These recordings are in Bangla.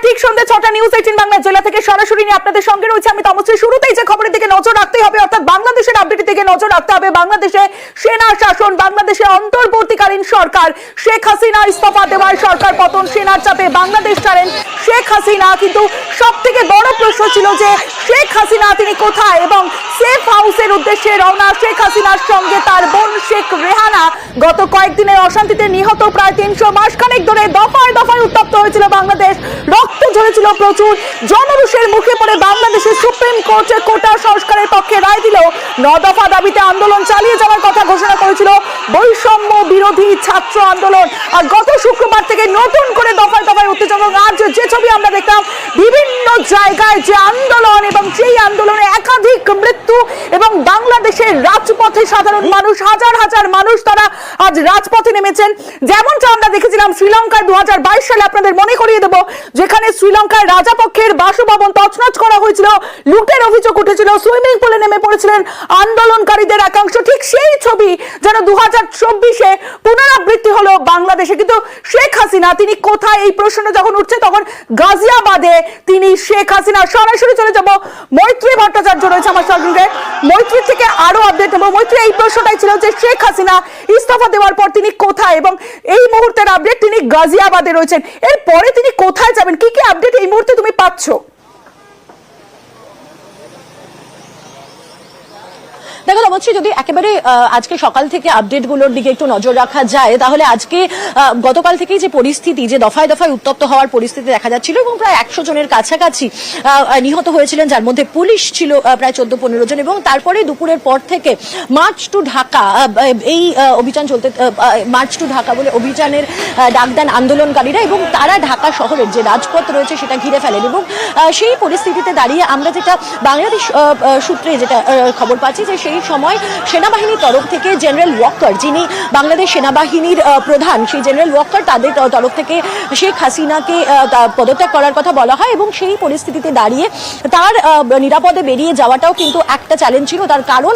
ঠিক সন্ধ্যে 6টা নিউজ 18 বাংলা জেলা থেকে সরাসরি নিয়ে আপনাদের সঙ্গে রয়েছে আমি তমশ্রী। শুরুতেই যে খবরের দিকে নজর রাখতে হবে, অর্থাৎ বাংলাদেশের আপডেটের দিকে নজর রাখতে হবে। বাংলাদেশে সেনা শাসন, বাংলাদেশে অন্তর্বর্তীকালীন সরকার, শেখ হাসিনা ইস্তফা দেওয়ার, সরকার পতন, সেনার চাপে বাংলাদেশ ছাড়েন শেখ হাসিনা। কিন্তু সব থেকে বড় প্রশ্ন ছিল যে শেখ হাসিনা তিনি কোথায়, এবং সেফ হাউসের উদ্দেশ্যে রওনা শেখ হাসিনার সঙ্গে তার বোন শেখ রেহানা। গত কয়েকদিনের অশান্তিতে নিহত প্রায় 300, মাসখানেক ধরে দফায় দফায় উত্তপ্ত হয়েছিল বাংলাদেশ, রক্ত ঝরেছিল প্রচুর। জনরোষের মুখে পড়ে বাংলাদেশের সুপ্রিম কোর্টে কোটা সংস্কারের পক্ষে রায় দিল। 9 দফা দাবিতে আন্দোলন চালিয়ে যাওয়ার কথা ঘোষণা করেছিল বৈষম্য বিরোধী ছাত্র আন্দোলন। আর গত শুক্রবার থেকে নতুন করে দফায় দফায় উত্তেজনা। আজ যে ছবি আমরা দেখলাম, বিভিন্ন জায়গায় যে আন্দোলন, এবং সেই আন্দোলনে একাধিক মৃত্যু, এবং বাংলাদেশের রাজপথে সাধারণ মানুষ, হাজার হাজার মানুষ তারা আজ রাজপথে নেমেছেন। যেমনটা আমরা দেখেছিলাম শ্রীলঙ্কায় 2022 সালে, আপনাদের মনে করিয়ে দেব, যেখানে শ্রীলঙ্কায় রাজাপক্ষের বাসভবন তছনছ করা হয়েছিল, লুটের অভিযোগ উঠেছিল, সুইমিং পুলে নেমে পড়েছিলেন আন্দোলনকারীদের একাংশ। ঠিক সেই ছবি যেন 2024-এ পুনরাবৃত্তি হলো বাংলাদেশে। কিন্তু শেখ হাসিনা তিনি কোথায়, এই প্রশ্নটা যখন উঠছে তখন গাজিয়াবাদে তিনি শেখ হাসিনা। সরাসরি চলে যাব, মৈত্রী ভট্টাচার্য রয়েছে আমার সঙ্গে, মৈত্রী থেকে আরো আপডেট নেব। মৈত্রী, এই প্রশ্নটাই ছিল যে শেখ হাসিনা ইস্তফা দেওয়ার পর তিনি কোথায়, এবং এই মুহূর্তের আপডেট তিনি গাজিয়াবাদে রয়েছেন। এরপরে তিনি কোথায় যাবেন, কি কি আপডেট এই মুহূর্তে তুমি পাচ্ছ? দেখো অবশ্যই, যদি একেবারে আজকে সকাল থেকে আপডেটগুলোর দিকে একটু নজর রাখা যায়, তাহলে আজকে গতকাল থেকেই যে পরিস্থিতি, যে দফায় দফায় উত্তপ্ত হওয়ার পরিস্থিতি দেখা যাচ্ছিল, এবং প্রায় 100 জনের কাছাকাছি নিহত হয়েছিলেন, যার মধ্যে পুলিশ ছিল প্রায় 14-15 জন। এবং তারপরে দুপুরের পর থেকে মার্চ টু ঢাকা, এই অভিযান চলতে, মার্চ টু ঢাকা বলে অভিযানের ডাক দেন আন্দোলনকারীরা, এবং তারা ঢাকা শহরের যে রাজপথ রয়েছে সেটা ঘিরে ফেলেন। এবং সেই পরিস্থিতিতে দাঁড়িয়ে আমরা যেটা বাংলাদেশ সূত্রে যেটা খবর পাচ্ছি, যে সেই সময় সেনাবাহিনীর তরফ থেকে জেনারেল ওয়াকার, যিনি বাংলাদেশ সেনাবাহিনীর প্রধান, সেই জেনারেল ওয়াকার, তাদের তরফ থেকে শেখ হাসিনাকে পদত্যাগ করার কথা বলা হয়। এবং সেই পরিস্থিতিতে দাঁড়িয়ে তার নিরাপদে বেরিয়ে যাওয়াটাও কিন্তু একটা চ্যালেঞ্জ ছিল। তার কারণ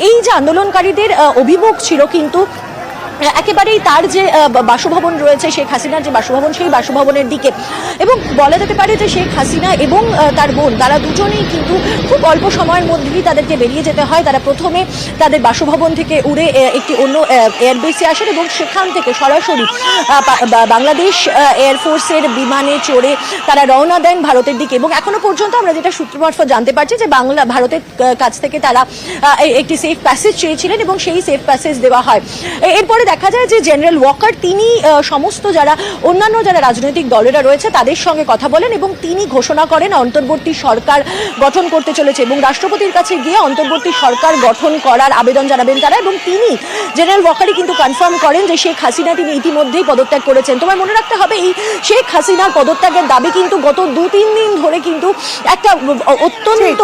এই যে আন্দোলনকারীদের অভিমুখ ছিল কিন্তু একেবারেই তার যে বাসভবন রয়েছে, শেখ হাসিনার যে বাসভবন, সেই বাসভবনের দিকে। এবং বলা যেতে পারে যে শেখ হাসিনা এবং তার বোন, তারা দুজনেই কিন্তু খুব অল্প সময়ের মধ্যেই তাদেরকে বেরিয়ে যেতে হয়। তারা প্রথমে তাদের বাসভবন থেকে উড়ে একটি অন্য এয়ারবেসে আসেন, এবং সেখান থেকে সরাসরি বাংলাদেশ এয়ারফোর্সের বিমানে চড়ে তারা রওনা দেন ভারতের দিকে। এবং এখনো পর্যন্ত আমরা যেটা সূত্র মারফত জানতে পারছি, যে ভারতের কাছ থেকে তারা একটি সেফ প্যাসেজ চেয়েছিলেন, এবং সেই সেফ প্যাসেজ দেওয়া হয়। এরপরে দেখা যায় যে জেনারেল ওয়াকার তিনি সমস্ত অন্যান্য যারা রাজনৈতিক দলেরা রয়েছে তাদের সঙ্গে কথা বলেন, এবং তিনি ঘোষণা করেন অন্তর্বর্তী সরকার গঠন করতে চলেছে, এবং রাষ্ট্রপতির কাছে গিয়ে অন্তর্বর্তী সরকার গঠন করার আবেদন জানাবেন তারা। এবং তিনি জেনারেল ওয়াকারই কিন্তু কনফার্ম করেন যে শেখ হাসিনা তিনি ইতিমধ্যেই পদত্যাগ করেছেন। তোমার মনে রাখতে হবে, এই শেখ হাসিনার পদত্যাগের দাবি কিন্তু গত 2-3 দিন ধরে কিন্তু একটা অত্যন্ত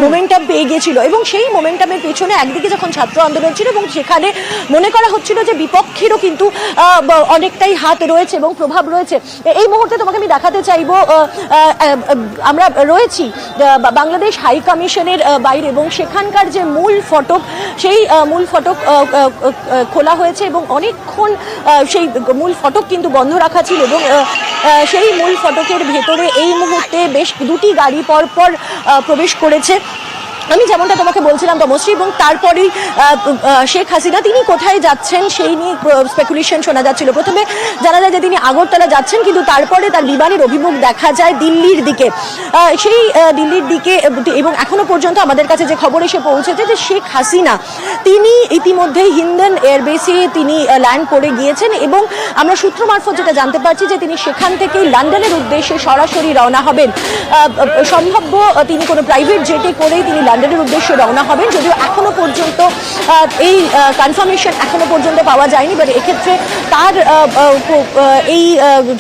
মোমেন্টাম পেয়ে গিয়েছিল, এবং সেই মোমেন্টামের পেছনে একদিকে যখন ছাত্র আন্দোলন ছিল, এবং সেখানে মনে করা হচ্ছিল যে বিপক্ষেরও কিন্তু অনেকটাই হাত রয়েছে এবং প্রভাব রয়েছে। এই মুহূর্তে তোমাকে আমি দেখাতে চাইবো, আমরা রয়েছি বাংলাদেশ হাই কমিশনের বাইরে, এবং সেখানকার যে মূল ফটক, সেই মূল ফটক খোলা হয়েছে, এবং অনেকক্ষণ সেই মূল ফটক কিন্তু বন্ধ রাখা ছিল। এবং সেই মূল ফটকের ভেতরে এই মুহূর্তে বেশ 2টি গাড়ি পরপর প্রবেশ করেছে, আমি যেমনটা তোমাকে বলছিলাম তমশ্রী। এবং তারপরেই শেখ হাসিনা তিনি কোথায় যাচ্ছেন সেই নিয়ে স্পেকুলেশন শোনা যাচ্ছিল। প্রথমে জানা যায় যে তিনি আগরতলা যাচ্ছেন, কিন্তু তারপরে তার বিমানের অভিমুখ দেখা যায় দিল্লির দিকে, সেই দিল্লির দিকে। এবং এখনো পর্যন্ত আমাদের কাছে যে খবর এসে পৌঁছেছে, যে শেখ হাসিনা তিনি ইতিমধ্যেই হিন্ডন এয়ারবেসে তিনি ল্যান্ড করে গিয়েছেন, এবং আমরা সূত্র মারফত যেটা জানতে পারছি যে তিনি সেখান থেকে লন্ডনের উদ্দেশ্যে সরাসরি রওনা হবেন। সম্ভাব্য তিনি কোনো প্রাইভেট জেটে করেই তিনি লন্ডনের উদ্দেশ্যে রওনা হবেন, যদিও এখনো পর্যন্ত এই কনফার্মেশন এখনো পর্যন্ত পাওয়া যায়নি। বাট এক্ষেত্রে তার এই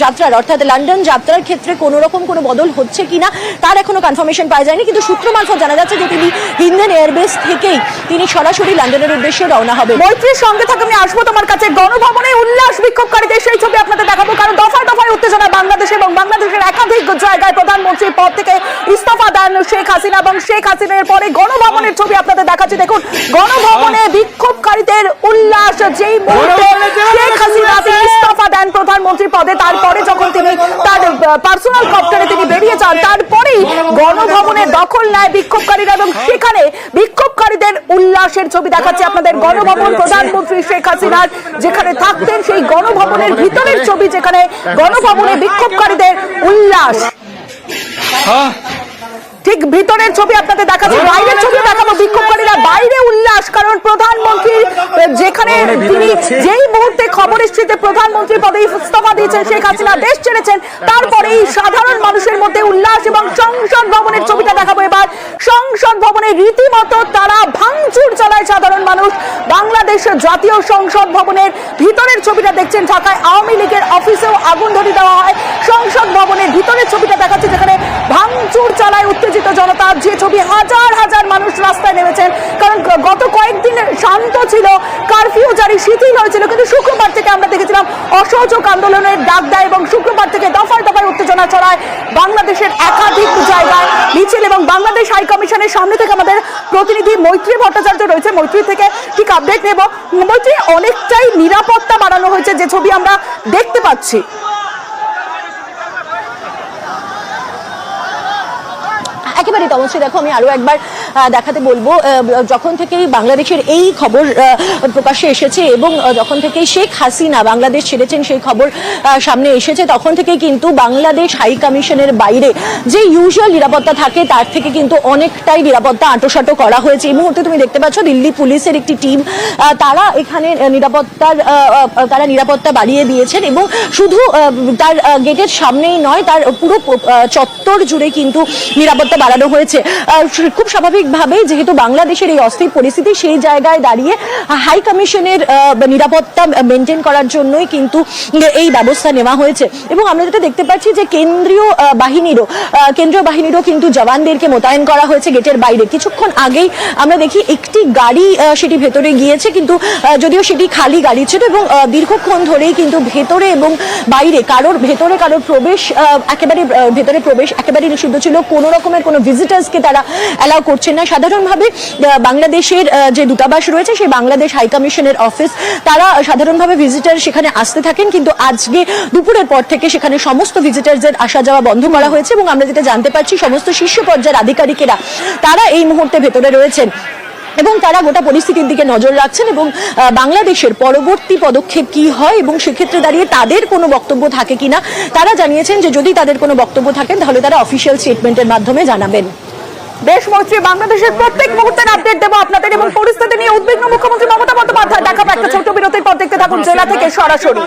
যাত্রার, অর্থাৎ লন্ডন যাত্রার ক্ষেত্রে কোনো রকম কোনো বদল হচ্ছে কিনা তার এখনো কনফার্মেশন পাওয়া যায়নি, কিন্তু সূত্র মারফত জানা যাচ্ছে যে তিনি হিন্ডন এয়ারবেস থেকেই তিনি সরাসরি লন্ডনের উদ্দেশ্যে রওনা হবেন। মৈত্রীর সঙ্গে থাকে আমি আসবো তোমার কাছে। গণভবনে উল্লাস বিক্ষোভকারীদের সেই ছবি আপনাদের দেখাবো, কারণ দফায় দফায় উত্তেজনা বাংলাদেশে, এবং বাংলাদেশের একাধিক জায়গায় প্রধানমন্ত্রীর পদ থেকে ইস্তফা দেন শেখ হাসিনা, এবং শেখ হাসিনার পরে গণভবনের ছবি আপনাদের দেখাচ্ছি। দেখুন, গণভবনে বিক্ষোভকারীদের উল্লাস, যেই মুহূর্তে শেখ হাসিনা ইস্তফা দেন দেন প্রধানমন্ত্রী পদে, তারপরে যখন তিনি তার পার্সোনাল কপ্টারে তিনি বেরিয়ে যান, তারপরেই গণভবনের দখল নেয় বিক্ষোভকারীরা এবং সেখানে বিক্ষোভকারীদের উল্লাসের ছবি দেখাচ্ছে আপনাদের। গণভবন প্রধানমন্ত্রী শেখ হাসিনার যেখানে থাকতেন সেই গণভবনের ভিতরের ছবি, যেখানে গণভবনে বিক্ষোভকারীদের উল্লাস। ঠিক ভিতরের ছবি আপনাদের দেখাচ্ছি, বাইরের ছবি দেখাবো। বিক্ষোভকারীরা বাইরে উল্লাস, কারণ প্রধানমন্ত্রী যেখানে তিনি যেই মুহূর্তে খবর এসেছে যে প্রধানমন্ত্রী পদে ইস্তফা দিয়েছেন শেখ হাসিনা, দেশ ছেড়েছেন, তারপরেই সাধারণ মানুষের মধ্যে উল্লাস। এবং সংসদ ভবনের ছবিটা দেখাবো এবার। সংসদ ভবনে রীতিমতো তারা ভাঙচুর চালায় সাধারণ মানুষ। বাংলাদেশের জাতীয় সংসদ ভবনের ভিতরের ছবিটা দেখছেন, ঢাকায় আওয়ামী লীগের অফিসেও আগুন ধরিয়ে দেওয়া হয়। সংসদ ভবনের ভিতরের ছবিটা দেখাচ্ছে, যেখানে ভাঙচুর চালায় উত্তেজিত জনতা। যে ছবি, হাজার হাজার মানুষ রাস্তায় নেমেছেন, কারণ গত কয়েকদিন শান্ত ছিল, কারফিউ জারি শিথিল হয়েছিল, কিন্তু শুক্রবার থেকে আমরা দেখেছিলাম অসহযোগ আন্দোলনের ডাক দেয় এবং শুক্রবার থেকে দফায় দফায় উত্তেজনা ছড়ায় বাংলাদেশের একাধিক জায়গায় মিছিল। এবং বাংলাদেশ হাই কমিশনের সামনে থেকে আমাদের প্রতিনিধি মৈত্রী ভট্টাচার্য রয়েছে, মৈত্রী থেকে ঠিক আপডেট নেব। মৈত্রী, অনেকটাই নিরাপত্তা বাড়ানো হয়েছে যে ছবি আমরা দেখতে পাচ্ছি। একেবারে তমশ্রী, দেখো আমি আরো একবার দেখাতে বলবো, যখন থেকেই বাংলাদেশের এই খবর প্রকাশ্যে এসেছে এবং যখন থেকেই শেখ হাসিনা বাংলাদেশ ছেড়েছেন সেই খবর সামনে এসেছে, তখন থেকেই কিন্তু বাংলাদেশ হাই কমিশনের বাইরে যে ইউজুয়াল নিরাপত্তা থাকে তার থেকে কিন্তু অনেকটাই নিরাপত্তা আঁটোসাঁটো করা হয়েছে। এই মুহূর্তে তুমি দেখতে পাচ্ছ দিল্লি পুলিশের একটি টিম, তারা এখানে নিরাপত্তা বাড়িয়ে দিয়েছেন এবং শুধু তার গেটের সামনেই নয়, তার পুরো চত্বর জুড়ে কিন্তু নিরাপত্তা বাড়ানো হয়েছে। খুব স্বাভাবিকভাবেই যেহেতু বাংলাদেশের এই অস্থির পরিস্থিতি, সেই জায়গায় দাঁড়িয়ে হাই কমিশনের নিরাপত্তা মেনটেন করার জন্যই কিন্তু এই ব্যবস্থা নেওয়া হয়েছে। এবং আমরা যেটা দেখতে পাচ্ছি যে কেন্দ্রীয় বাহিনীরও কিন্তু জওয়ানদেরকে মোতায়েন করা হয়েছে গেটের বাইরে। কিছুক্ষণ আগেই আমরা দেখি একটি গাড়ি সেটি ভেতরে গিয়েছে, কিন্তু যদিও সেটি খালি গাড়ি ছিল এবং দীর্ঘক্ষণ ধরেই কিন্তু ভেতরে এবং বাইরে কারোর প্রবেশ একেবারে নিষিদ্ধ ছিল। কোনো রকমের কোনো ভিজিটার্সকে তারা অ্যালাউ করছেন না। সাধারণভাবে বাংলাদেশের যে দূতাবাস রয়েছে, সেই বাংলাদেশ হাই কমিশনের অফিস, তারা সাধারণভাবে ভিজিটার সেখানে আসতে থাকেন, কিন্তু আজকে দুপুরের পর থেকে সেখানে সমস্ত ভিজিটারদের আসা যাওয়া বন্ধ করা হয়েছে। এবং আমরা যেটা জানতে পারছি, সমস্ত শীর্ষ পর্যায়ের আধিকারিকেরা তারা এই মুহূর্তে ভেতরে রয়েছেন এবং তারা গোটা পরিস্থিতির দিকে নজর রাখছেন এবং বাংলাদেশের পরবর্তী পদক্ষেপ কি হয় এবং সেক্ষেত্রে দাঁড়িয়ে তাদের কোনো বক্তব্য থাকে কিনা তারা জানিয়েছেন যে যদি তাদের কোনো বক্তব্য থাকেন তাহলে তারা অফিসিয়াল স্টেটমেন্টের মাধ্যমে জানাবেন। দেশমন্ত্রী, বাংলাদেশের প্রত্যেক মুহূর্তের আপডেট দেবো আপনাদের এবং পরিস্থিতি নিয়ে উদ্বিগ্ন মুখ্যমন্ত্রী মমতা বন্দ্যোপাধ্যায়। দেখাবো একটা ছোট্ট বিরতির পর, দেখতে থাকুন জেলা থেকে সরাসরি।